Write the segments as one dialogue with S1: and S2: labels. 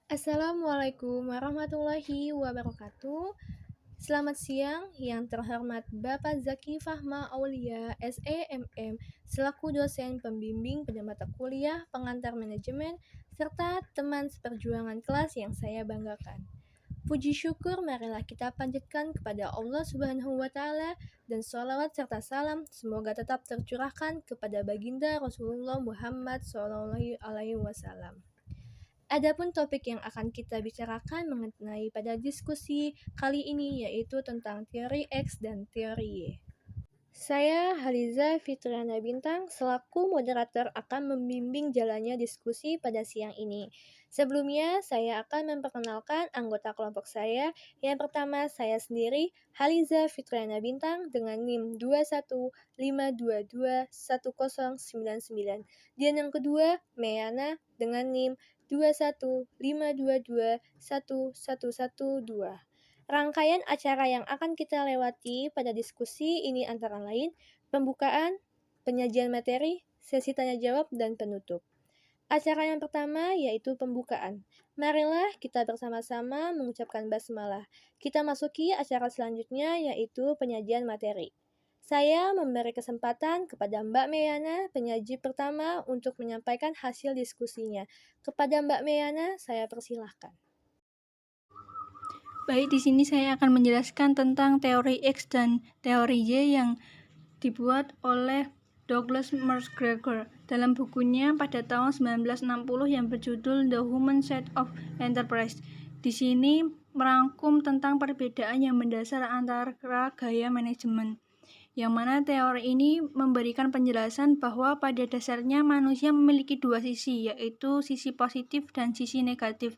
S1: Assalamualaikum warahmatullahi wabarakatuh. Selamat siang yang terhormat Bapak Zaki Fahma Aulia SEMM selaku dosen pembimbing pada mata kuliah pengantar manajemen serta teman seperjuangan kelas yang saya banggakan. Puji syukur marilah kita panjatkan kepada Allah Subhanahu wa Ta'ala dan sholawat serta salam semoga tetap tercurahkan kepada baginda Rasulullah Muhammad SAW. Adapun topik yang akan kita bicarakan mengenai pada diskusi kali ini yaitu tentang teori X dan teori Y. Saya Haliza Fitriana Bintang selaku moderator akan membimbing jalannya diskusi pada siang ini. Sebelumnya saya akan memperkenalkan anggota kelompok saya. Yang pertama saya sendiri Haliza Fitriana Bintang dengan NIM 215221099. Dan yang kedua Meana dengan NIM 215221112. Rangkaian acara yang akan kita lewati pada diskusi ini antara lain pembukaan, penyajian materi, sesi tanya jawab, dan penutup. Acara yang pertama yaitu pembukaan. Marilah kita bersama-sama mengucapkan basmalah. Kita masuki acara selanjutnya yaitu penyajian materi. Saya memberi kesempatan kepada Mbak Meyana, penyaji pertama, untuk menyampaikan hasil diskusinya. Kepada Mbak Meyana, saya persilahkan.
S2: Baik, di sini saya akan menjelaskan tentang teori X dan teori Y yang dibuat oleh Douglas MacGregor dalam bukunya pada tahun 1960 yang berjudul The Human Side of Enterprise. Di sini merangkum tentang perbedaan yang mendasar antara gaya manajemen, yang mana teori ini memberikan penjelasan bahwa pada dasarnya manusia memiliki dua sisi, yaitu sisi positif dan sisi negatif,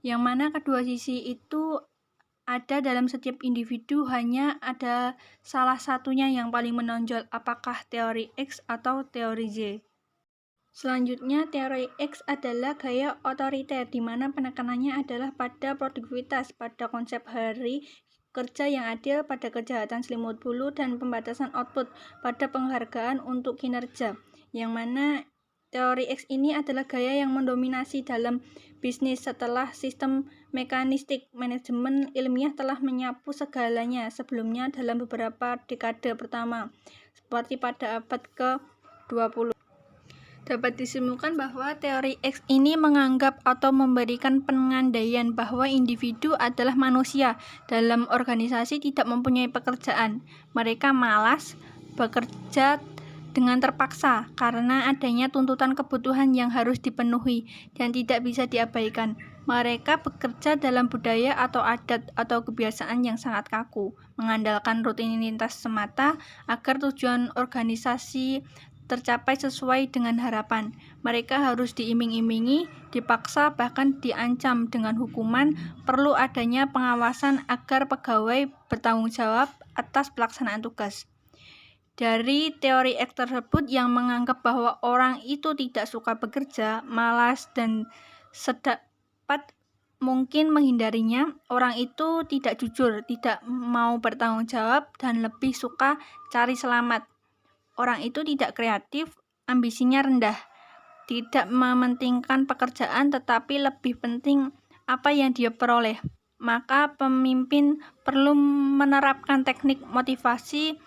S2: yang mana kedua sisi itu ada dalam setiap individu, hanya ada salah satunya yang paling menonjol, apakah teori X atau teori Y. Selanjutnya, teori X adalah gaya otoriter, di mana penekanannya adalah pada produktivitas, pada konsep hari kerja yang adil, pada kejahatan selimut bulu, dan pembatasan output, pada penghargaan untuk kinerja, yang mana teori X ini adalah gaya yang mendominasi dalam bisnis setelah sistem mekanistik manajemen ilmiah telah menyapu segalanya sebelumnya dalam beberapa dekade pertama, seperti pada abad ke-20. Dapat disimpulkan bahwa teori X ini menganggap atau memberikan pengandaian bahwa individu adalah manusia dalam organisasi tidak mempunyai pekerjaan. Mereka malas bekerja dengan terpaksa karena adanya tuntutan kebutuhan yang harus dipenuhi dan tidak bisa diabaikan. Mereka bekerja dalam budaya atau adat atau kebiasaan yang sangat kaku, mengandalkan rutinitas semata agar tujuan organisasi tercapai sesuai dengan harapan. Mereka harus diiming-imingi, dipaksa, bahkan diancam dengan hukuman. Perlu adanya pengawasan agar pegawai bertanggung jawab atas pelaksanaan tugas. Dari teori X tersebut yang menganggap bahwa orang itu tidak suka bekerja, malas, dan sedapat mungkin menghindarinya, orang itu tidak jujur, tidak mau bertanggung jawab, dan lebih suka cari selamat. Orang itu tidak kreatif, ambisinya rendah, tidak mementingkan pekerjaan, tetapi lebih penting apa yang dia peroleh. Maka pemimpin perlu menerapkan teknik motivasi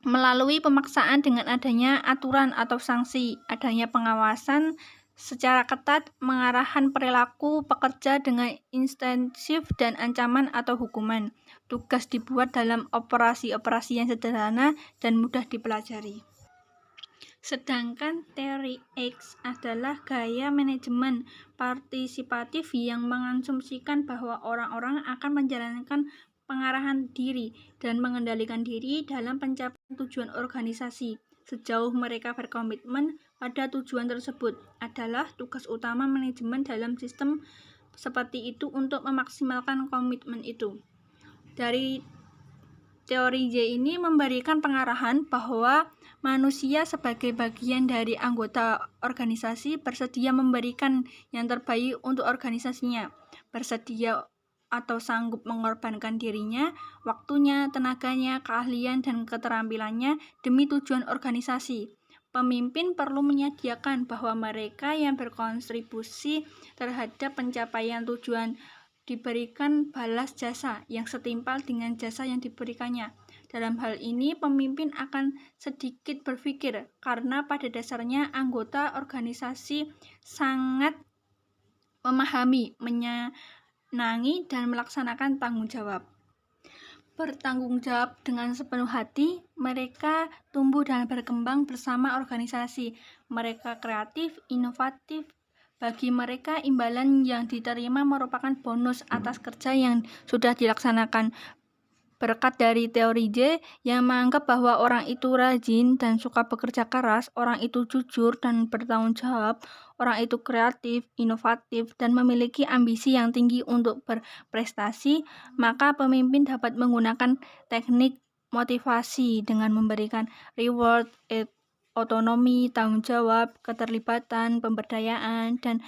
S2: melalui pemaksaan dengan adanya aturan atau sanksi, adanya pengawasan secara ketat, mengarahan perilaku pekerja dengan insentif dan ancaman atau hukuman. Tugas dibuat dalam operasi-operasi yang sederhana dan mudah dipelajari. Sedangkan teori X adalah gaya manajemen partisipatif yang mengasumsikan bahwa orang-orang akan menjalankan pengarahan diri dan mengendalikan diri dalam pencapaian tujuan organisasi. Sejauh mereka berkomitmen pada tujuan tersebut, adalah tugas utama manajemen dalam sistem seperti itu untuk memaksimalkan komitmen itu. Dari teori Y ini memberikan pengarahan bahwa manusia sebagai bagian dari anggota organisasi bersedia memberikan yang terbaik untuk organisasinya, bersedia atau sanggup mengorbankan dirinya, waktunya, tenaganya, keahlian, dan keterampilannya demi tujuan organisasi. Pemimpin perlu menyediakan bahwa mereka yang berkontribusi terhadap pencapaian tujuan diberikan balas jasa yang setimpal dengan jasa yang diberikannya. Dalam hal ini, pemimpin akan sedikit berpikir karena pada dasarnya anggota organisasi sangat memahami, menyenangi, dan melaksanakan tanggung jawab. Bertanggung jawab dengan sepenuh hati, mereka tumbuh dan berkembang bersama organisasi. Mereka kreatif, inovatif. Bagi mereka, imbalan yang diterima merupakan bonus atas kerja yang sudah dilaksanakan. Berkat dari teori J yang menganggap bahwa orang itu rajin dan suka bekerja keras, orang itu jujur dan bertanggung jawab, orang itu kreatif, inovatif, dan memiliki ambisi yang tinggi untuk berprestasi, maka pemimpin dapat menggunakan teknik motivasi dengan memberikan reward, otonomi, tanggung jawab, keterlibatan, pemberdayaan, dan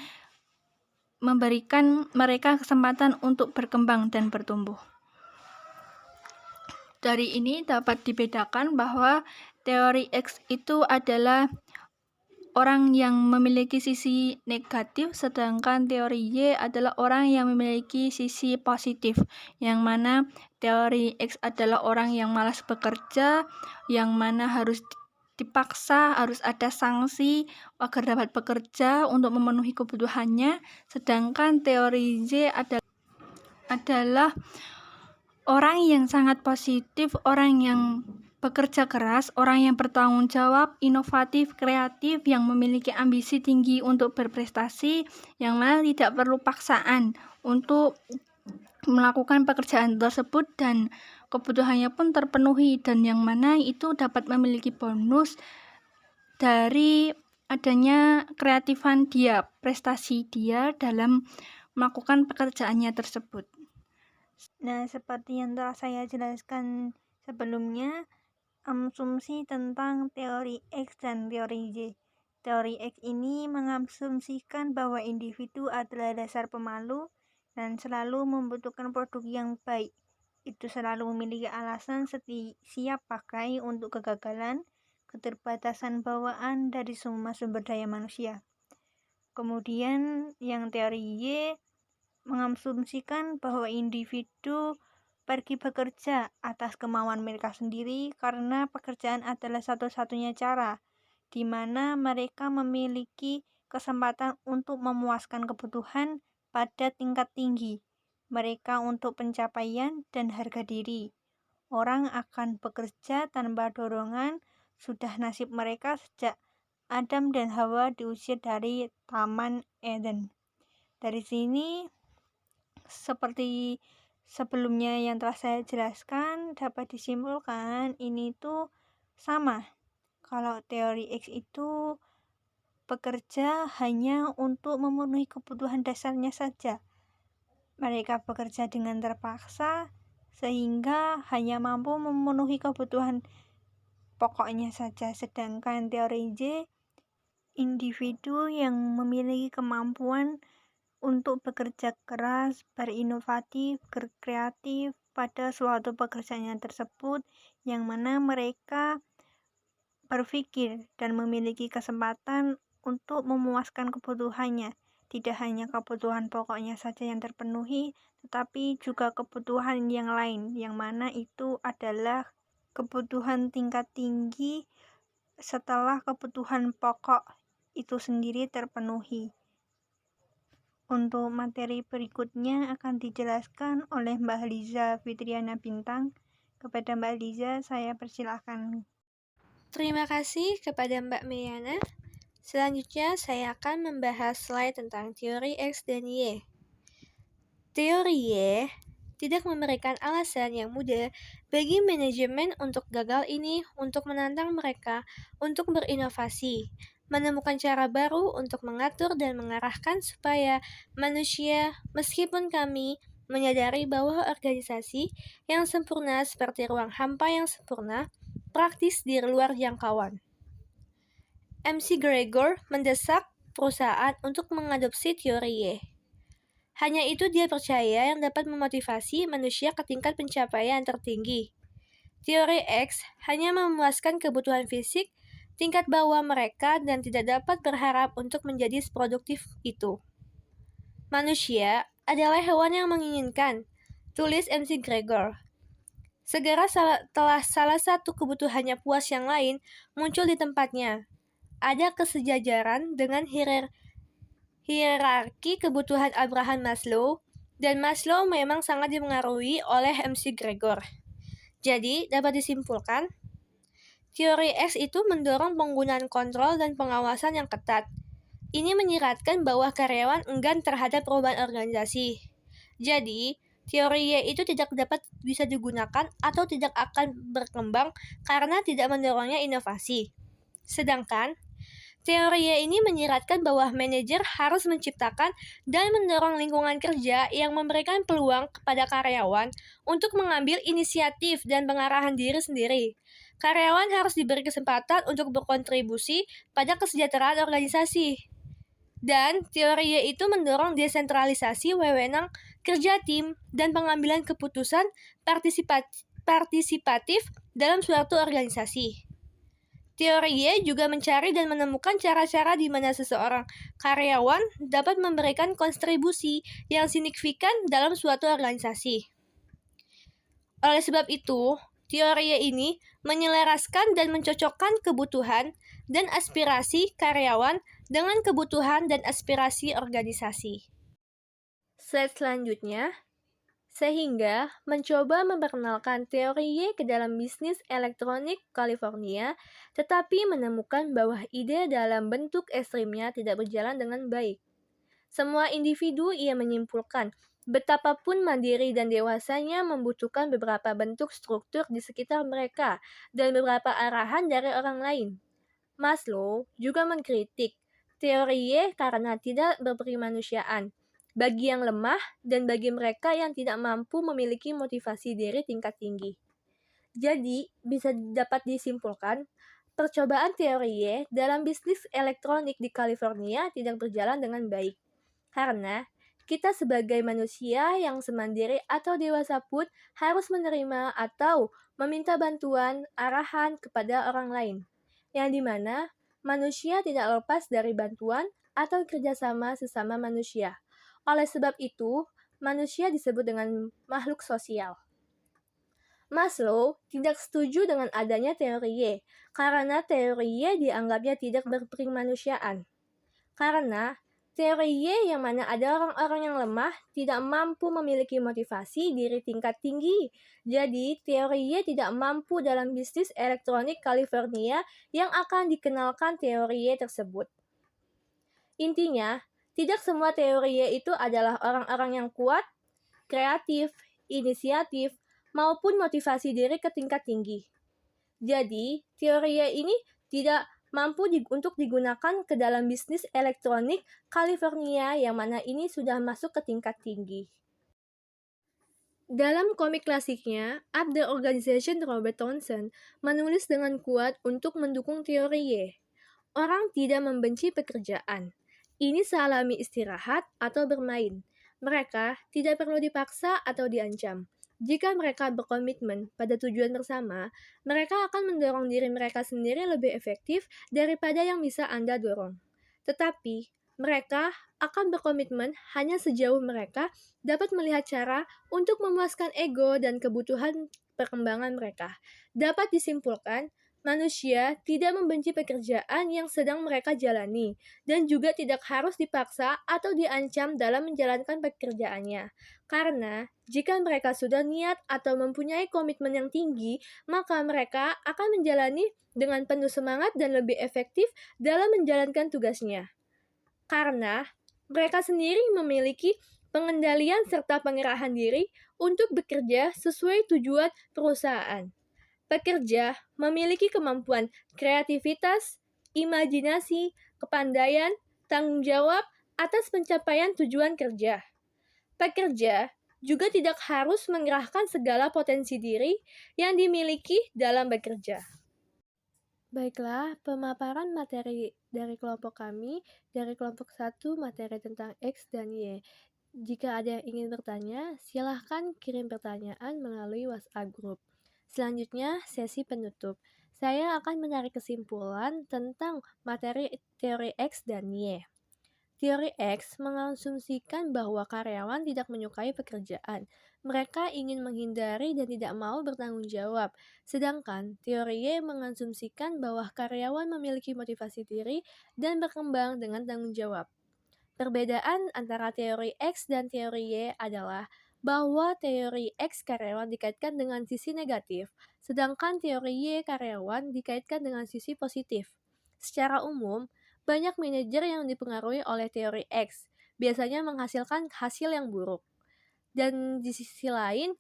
S2: memberikan mereka kesempatan untuk berkembang dan bertumbuh. Dari ini dapat dibedakan bahwa teori X itu adalah orang yang memiliki sisi negatif, sedangkan teori Y adalah orang yang memiliki sisi positif, yang mana teori X adalah orang yang malas bekerja, yang mana harus dipaksa, harus ada sanksi agar dapat bekerja untuk memenuhi kebutuhannya, sedangkan teori Y adalah orang yang sangat positif, orang yang bekerja keras, orang yang bertanggung jawab, inovatif, kreatif, yang memiliki ambisi tinggi untuk berprestasi, yang mana tidak perlu paksaan untuk melakukan pekerjaan tersebut dan kebutuhannya pun terpenuhi, dan yang mana itu dapat memiliki bonus dari adanya kreatifan dia, prestasi dia dalam melakukan pekerjaannya tersebut. Nah, seperti yang telah saya jelaskan sebelumnya, asumsi tentang teori X dan teori Y. Teori X ini mengasumsikan bahwa individu adalah dasar pemalu dan selalu membutuhkan produk yang baik. Itu selalu memiliki alasan siap pakai untuk kegagalan, keterbatasan bawaan dari semua sumber daya manusia. Kemudian yang teori Y mengasumsikan bahwa individu pergi bekerja atas kemauan mereka sendiri karena pekerjaan adalah satu-satunya cara di mana mereka memiliki kesempatan untuk memuaskan kebutuhan pada tingkat tinggi mereka untuk pencapaian dan harga diri. Orang akan bekerja tanpa dorongan, sudah nasib mereka sejak Adam dan Hawa diusir dari Taman Eden. Dari sini, seperti sebelumnya yang telah saya jelaskan, dapat disimpulkan ini tuh sama. Kalau teori X itu bekerja hanya untuk memenuhi kebutuhan dasarnya saja. Mereka bekerja dengan terpaksa sehingga hanya mampu memenuhi kebutuhan pokoknya saja. Sedangkan teori Y, individu yang memiliki kemampuan untuk bekerja keras, berinovatif, berkreatif pada suatu pekerjaan tersebut, yang mana mereka berpikir dan memiliki kesempatan untuk memuaskan kebutuhannya. Tidak hanya kebutuhan pokoknya saja yang terpenuhi, tetapi juga kebutuhan yang lain, yang mana itu adalah kebutuhan tingkat tinggi setelah kebutuhan pokok itu sendiri terpenuhi. Untuk materi berikutnya akan dijelaskan oleh Mbak Liza Fitriana Bintang. Kepada Mbak Liza, saya persilahkan.
S1: Terima kasih kepada Mbak Meyana. Selanjutnya, saya akan membahas slide tentang teori X dan Y. Teori Y tidak memberikan alasan yang mudah bagi manajemen untuk gagal ini untuk menantang mereka untuk berinovasi, menemukan cara baru untuk mengatur dan mengarahkan supaya manusia, meskipun kami menyadari bahwa organisasi yang sempurna seperti ruang hampa yang sempurna, praktis di luar jangkauan. MC Gregor mendesak perusahaan untuk mengadopsi teori Y. Hanya itu dia percaya yang dapat memotivasi manusia ke tingkat pencapaian tertinggi. Teori X hanya memuaskan kebutuhan fisik tingkat bawah mereka dan tidak dapat berharap untuk menjadi seproduktif itu. Manusia adalah hewan yang menginginkan, tulis MC Gregor. Segera setelah salah satu kebutuhannya puas yang lain muncul di tempatnya. Ada kesejajaran dengan hierarki kebutuhan Abraham Maslow, dan Maslow memang sangat dipengaruhi oleh MC Gregor. Jadi, dapat disimpulkan, teori X itu mendorong penggunaan kontrol dan pengawasan yang ketat. Ini menyiratkan bahwa karyawan enggan terhadap perubahan organisasi. Jadi, teori Y itu tidak dapat bisa digunakan atau tidak akan berkembang karena tidak mendorongnya inovasi. Sedangkan, teori Y ini menyiratkan bahwa manajer harus menciptakan dan mendorong lingkungan kerja yang memberikan peluang kepada karyawan untuk mengambil inisiatif dan pengarahan diri sendiri. Karyawan harus diberi kesempatan untuk berkontribusi pada kesejahteraan organisasi. Dan teori Y itu mendorong desentralisasi wewenang kerja tim dan pengambilan keputusan partisipatif dalam suatu organisasi. Teori Y juga mencari dan menemukan cara-cara di mana seseorang karyawan dapat memberikan kontribusi yang signifikan dalam suatu organisasi. Oleh sebab itu, teori Y ini menyelaraskan dan mencocokkan kebutuhan dan aspirasi karyawan dengan kebutuhan dan aspirasi organisasi. Slide selanjutnya, sehingga mencoba memperkenalkan teori Y ke dalam bisnis elektronik California, tetapi menemukan bahwa ide dalam bentuk ekstrimnya tidak berjalan dengan baik. Semua individu ia menyimpulkan, betapapun mandiri dan dewasanya membutuhkan beberapa bentuk struktur di sekitar mereka dan beberapa arahan dari orang lain. Maslow juga mengkritik teori Y karena tidak berperimanusiaan bagi yang lemah dan bagi mereka yang tidak mampu memiliki motivasi diri tingkat tinggi. Jadi, bisa dapat disimpulkan, percobaan teori Y dalam bisnis elektronik di California tidak berjalan dengan baik. Karena kita sebagai manusia yang semandiri atau dewasa pun harus menerima atau meminta bantuan arahan kepada orang lain, yang dimana manusia tidak lepas dari bantuan atau kerjasama sesama manusia. Oleh sebab itu, manusia disebut dengan makhluk sosial. Maslow tidak setuju dengan adanya teori Y, karena teori Y dianggapnya tidak berperimanusiaan. Karena teori Y yang mana ada orang-orang yang lemah tidak mampu memiliki motivasi diri tingkat tinggi. Jadi, teori Y tidak mampu dalam bisnis elektronik California yang akan dikenalkan teori Y tersebut. Intinya, tidak semua teori Y itu adalah orang-orang yang kuat, kreatif, inisiatif, maupun motivasi diri ke tingkat tinggi. Jadi, teori Y ini tidak mampu untuk digunakan ke dalam bisnis elektronik California yang mana ini sudah masuk ke tingkat tinggi. Dalam komik klasiknya, Up the Organization, Robert Townsend menulis dengan kuat untuk mendukung teori Y. Orang tidak membenci pekerjaan. Ini sealami istirahat atau bermain. Mereka tidak perlu dipaksa atau diancam. Jika mereka berkomitmen pada tujuan bersama, mereka akan mendorong diri mereka sendiri lebih efektif daripada yang bisa Anda dorong. Tetapi, mereka akan berkomitmen hanya sejauh mereka dapat melihat cara untuk memuaskan ego dan kebutuhan perkembangan mereka. Dapat disimpulkan, manusia tidak membenci pekerjaan yang sedang mereka jalani, dan juga tidak harus dipaksa atau diancam dalam menjalankan pekerjaannya. Karena jika mereka sudah niat atau mempunyai komitmen yang tinggi, maka mereka akan menjalani dengan penuh semangat dan lebih efektif dalam menjalankan tugasnya. Karena mereka sendiri memiliki pengendalian serta pengerahan diri untuk bekerja sesuai tujuan perusahaan. Pekerja memiliki kemampuan kreativitas, imajinasi, kepandaian, tanggung jawab atas pencapaian tujuan kerja. Pekerja juga tidak harus mengerahkan segala potensi diri yang dimiliki dalam bekerja. Baiklah, pemaparan materi dari kelompok kami, dari kelompok 1 materi tentang X dan Y. Jika ada yang ingin bertanya, silahkan kirim pertanyaan melalui WhatsApp group. Selanjutnya, sesi penutup. saya akan menarik kesimpulan tentang materi teori X dan Y. Teori X mengasumsikan bahwa karyawan tidak menyukai pekerjaan. Mereka ingin menghindari dan tidak mau bertanggung jawab. Sedangkan teori Y mengasumsikan bahwa karyawan memiliki motivasi diri dan berkembang dengan tanggung jawab. Perbedaan antara teori X dan teori Y adalah bahwa teori X karyawan dikaitkan dengan sisi negatif, sedangkan teori Y karyawan dikaitkan dengan sisi positif. Secara umum, banyak manajer yang dipengaruhi oleh teori X, biasanya menghasilkan hasil yang buruk. Dan di sisi lain,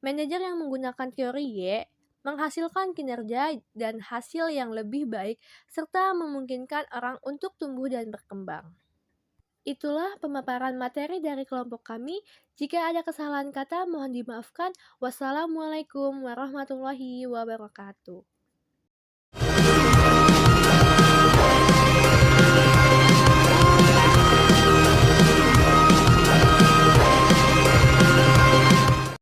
S1: manajer yang menggunakan teori Y menghasilkan kinerja dan hasil yang lebih baik serta memungkinkan orang untuk tumbuh dan berkembang. Itulah pemaparan materi dari kelompok kami. Jika ada kesalahan kata, mohon dimaafkan. Wassalamualaikum warahmatullahi wabarakatuh.